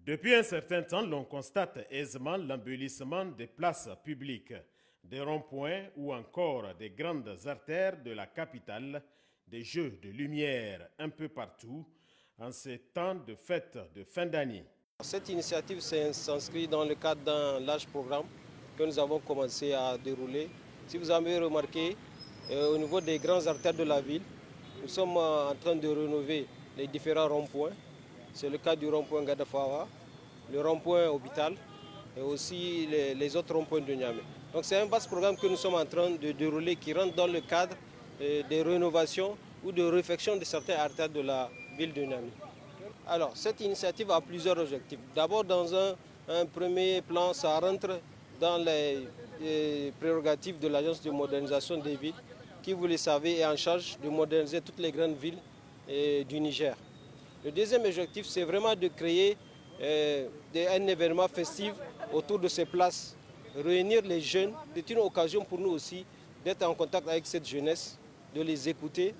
Depuis un certain temps, l'on constate aisément l'embellissement des places publiques, des ronds-points ou encore des grandes artères de la capitale, des jeux de lumière un peu partout en ces temps de fêtes de fin d'année. Cette initiative s'inscrit dans le cadre d'un large programme que nous avons commencé à dérouler. Si vous avez remarqué, au niveau des grandes artères de la ville, nous sommes en train de rénover les différents ronds-points. C'est le cas du rond-point Gadafawa, le rond-point Hôpital et aussi les autres ronds-points de Niamey. Donc c'est un vaste programme que nous sommes en train de dérouler qui rentre dans le cadre des rénovations ou de réfection de certaines artères de la ville de Niamey. Alors cette initiative a plusieurs objectifs. D'abord, dans un premier plan, ça rentre dans les prérogatives de l'Agence de modernisation des villes qui, vous le savez, est en charge de moderniser toutes les grandes villes du Niger. Le deuxième objectif, c'est vraiment de créer un événement festif autour de ces places, réunir les jeunes. C'est une occasion pour nous aussi d'être en contact avec cette jeunesse, de les écouter,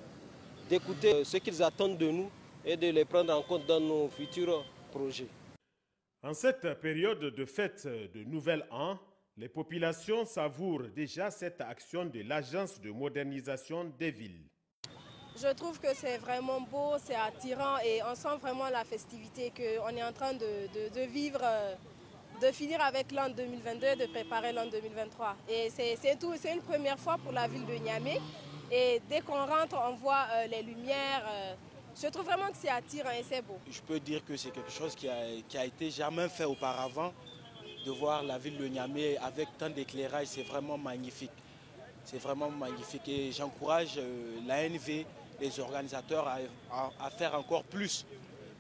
d'écouter ce qu'ils attendent de nous et de les prendre en compte dans nos futurs projets. En cette période de fête de Nouvel An, les populations savourent déjà cette action de l'Agence de modernisation des villes. Je trouve que c'est vraiment beau, c'est attirant et on sent vraiment la festivité qu'on est en train de vivre, de finir avec l'an 2022 et de préparer l'an 2023. Et c'est une première fois pour la ville de Niamey. Et dès qu'on rentre, on voit les lumières. Je trouve vraiment que c'est attirant et c'est beau. Je peux dire que c'est quelque chose qui a été jamais fait auparavant. De voir la ville de Niamey avec tant d'éclairage, c'est vraiment magnifique. C'est vraiment magnifique et j'encourage l'ANV, les organisateurs à faire encore plus.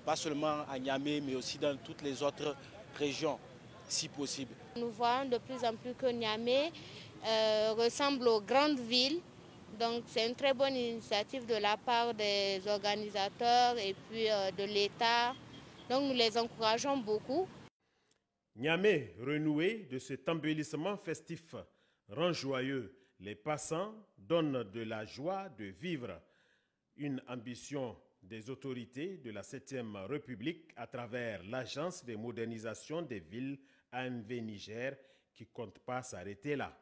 Pas seulement à Niamey, mais aussi dans toutes les autres régions, si possible. Nous voyons de plus en plus que Niamey ressemble aux grandes villes. Donc c'est une très bonne initiative de la part des organisateurs et puis de l'État. Donc nous les encourageons beaucoup. Niamey, renoué de cet embellissement festif, rend joyeux les passants, donne de la joie de vivre. Une ambition des autorités de la 7e République à travers l'Agence de modernisation des villes ANV Niger qui ne compte pas s'arrêter là.